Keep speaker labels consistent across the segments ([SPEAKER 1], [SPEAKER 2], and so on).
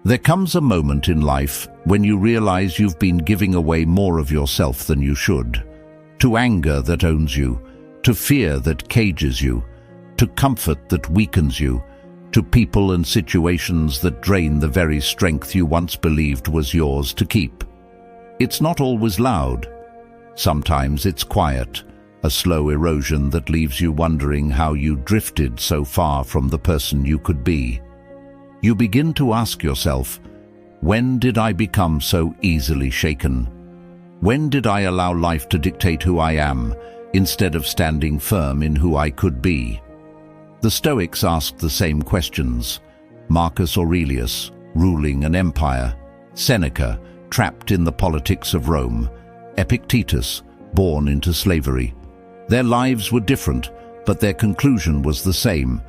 [SPEAKER 1] There comes a moment in life when you realize you've been giving away more of yourself than you should, to anger that owns you, to fear that cages you, to comfort that weakens you, to people and situations that drain the very strength you once believed was yours to keep. It's not always loud. Sometimes it's quiet, a slow erosion that leaves you wondering how you drifted so far from the person you could be. You begin to ask yourself, when did I become so easily shaken? When did I allow life to dictate who I am, instead of standing firm in who I could be? The Stoics asked the same questions. Marcus Aurelius, ruling an empire; Seneca, trapped in the politics of Rome; Epictetus, born into slavery. Their lives were different, but their conclusion was the same.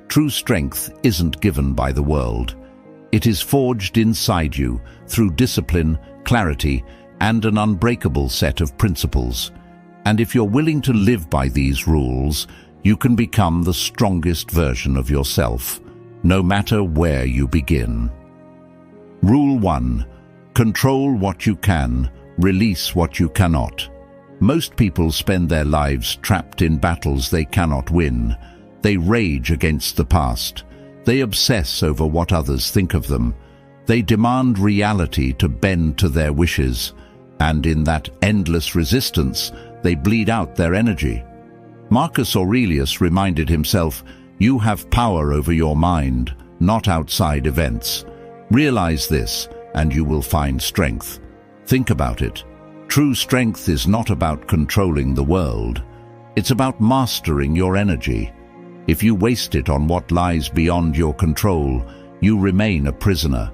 [SPEAKER 1] True strength isn't given by the world. It is forged inside you through discipline, clarity, and an unbreakable set of principles. And if you're willing to live by these rules, you can become the strongest version of yourself, no matter where you begin. Rule 1. Control what you can, release what you cannot. Most people spend their lives trapped in battles they cannot win. They rage against the past. They obsess over what others think of them. They demand reality to bend to their wishes. And in that endless resistance, they bleed out their energy. Marcus Aurelius reminded himself, "You have power over your mind, not outside events. Realize this, and you will find strength." Think about it. True strength is not about controlling the world. It's about mastering your energy. If you waste it on what lies beyond your control, you remain a prisoner.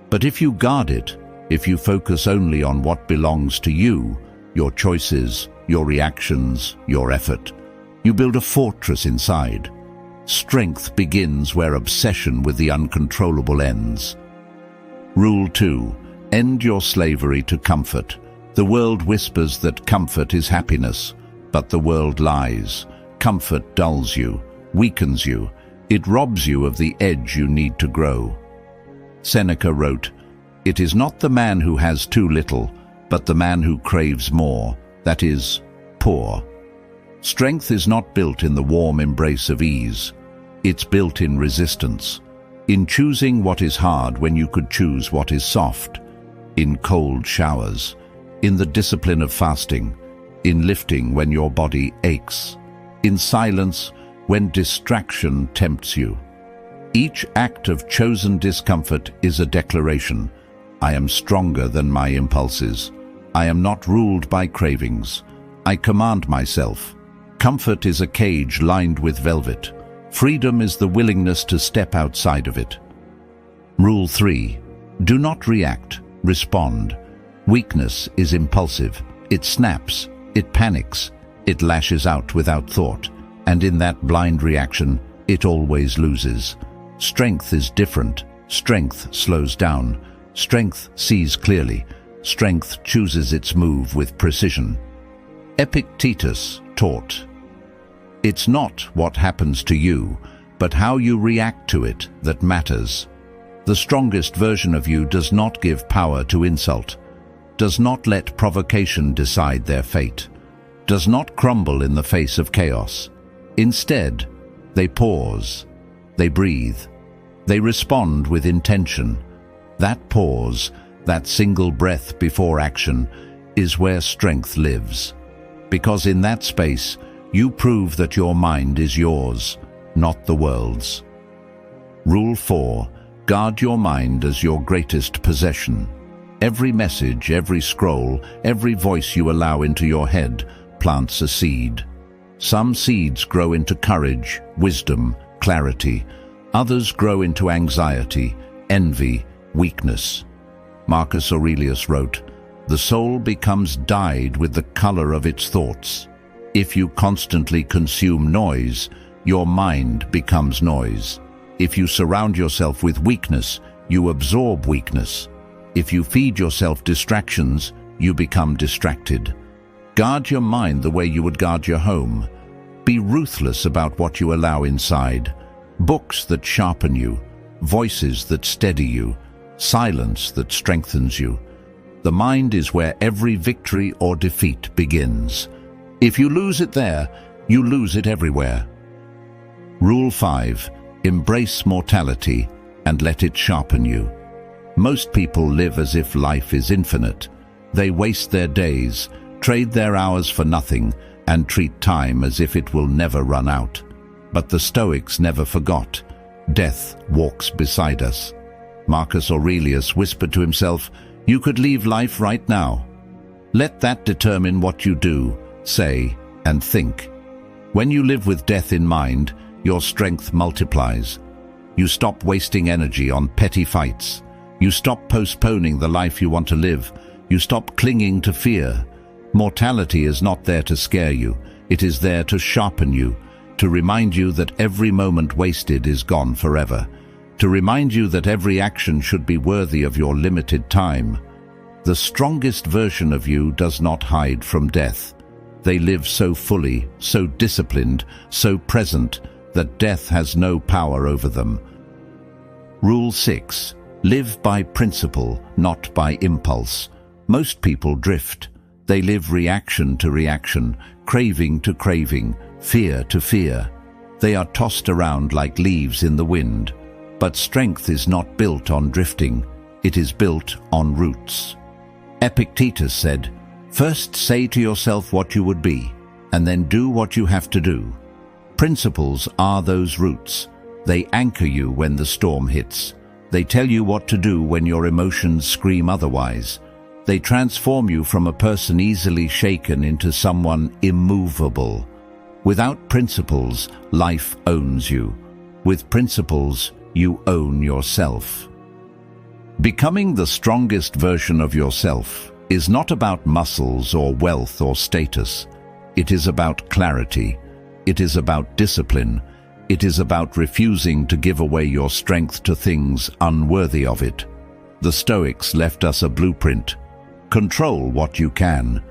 [SPEAKER 1] But if you guard it, if you focus only on what belongs to you, your choices, your reactions, your effort, you build a fortress inside. Strength begins where obsession with the uncontrollable ends. Rule 2. End your slavery to comfort. The world whispers that comfort is happiness, but the world lies. Comfort dulls you, weakens you. It robs you of the edge you need to grow. Seneca wrote, "It is not the man who has too little, but the man who craves more, that is, poor." Strength is not built in the warm embrace of ease. It's built in resistance, in choosing what is hard when you could choose what is soft, in cold showers, in the discipline of fasting, in lifting when your body aches, in silence when distraction tempts you. Each act of chosen discomfort is a declaration. I am stronger than my impulses. I am not ruled by cravings. I command myself. Comfort is a cage lined with velvet. Freedom is the willingness to step outside of it. Rule 3. Do not react, respond. Weakness is impulsive. It snaps, it panics, it lashes out without thought. And in that blind reaction, it always loses. Strength is different. Strength slows down. Strength sees clearly. Strength chooses its move with precision. Epictetus taught, "It's not what happens to you, but how you react to it that matters." The strongest version of you does not give power to insult, does not let provocation decide their fate, does not crumble in the face of chaos. Instead, they pause, they breathe, they respond with intention. That pause, that single breath before action, is where strength lives. Because in that space, you prove that your mind is yours, not the world's. Rule 4. Guard your mind as your greatest possession. Every message, every scroll, every voice you allow into your head plants a seed. Some seeds grow into courage, wisdom, clarity. Others grow into anxiety, envy, weakness. Marcus Aurelius wrote, "The soul becomes dyed with the color of its thoughts." If you constantly consume noise, your mind becomes noise. If you surround yourself with weakness, you absorb weakness. If you feed yourself distractions, you become distracted. Guard your mind the way you would guard your home. Be ruthless about what you allow inside. Books that sharpen you, voices that steady you, silence that strengthens you. The mind is where every victory or defeat begins. If you lose it there, you lose it everywhere. Rule 5. Embrace mortality and let it sharpen you. Most people live as if life is infinite. They waste their days, trade their hours for nothing, and treat time as if it will never run out. But the Stoics never forgot. Death walks beside us. Marcus Aurelius whispered to himself, "You could leave life right now." Let that determine what you do, say, and think. When you live with death in mind, your strength multiplies. You stop wasting energy on petty fights. You stop postponing the life you want to live. You stop clinging to fear. Mortality is not there to scare you. It is there to sharpen you, to remind you that every moment wasted is gone forever, to remind you that every action should be worthy of your limited time. The strongest version of you does not hide from death. They live so fully, so disciplined, so present, that death has no power over them. Rule 6. Live by principle, not by impulse. Most people drift. They live reaction to reaction, craving to craving, fear to fear. They are tossed around like leaves in the wind. But strength is not built on drifting. It is built on roots. Epictetus said, "First say to yourself what you would be, and then do what you have to do." Principles are those roots. They anchor you when the storm hits. They tell you what to do when your emotions scream otherwise. They transform you from a person easily shaken into someone immovable. Without principles, life owns you. With principles, you own yourself. Becoming the strongest version of yourself is not about muscles or wealth or status. It is about clarity. It is about discipline. It is about refusing to give away your strength to things unworthy of it. The Stoics left us a blueprint. Control what you can.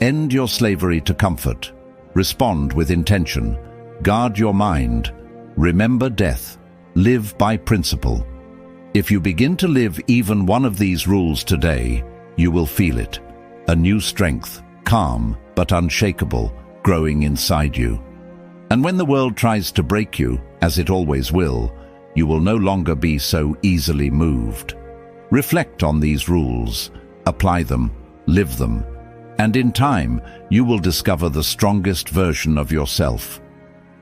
[SPEAKER 1] End your slavery to comfort. Respond with intention. Guard your mind. Remember death. Live by principle. If you begin to live even one of these rules today, you will feel it. A new strength, calm but unshakable, growing inside you. And when the world tries to break you, as it always will, you will no longer be so easily moved. Reflect on these rules, apply them, live them, and in time you will discover the strongest version of yourself.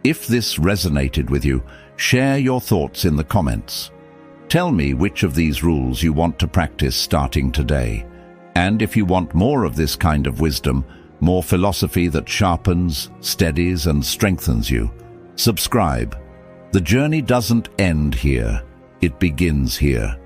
[SPEAKER 1] If this resonated with you, share your thoughts in the comments. Tell me which of these rules you want to practice starting today. And if you want more of this kind of wisdom, more philosophy that sharpens, steadies, and strengthens you, subscribe. The journey doesn't end here, it begins here.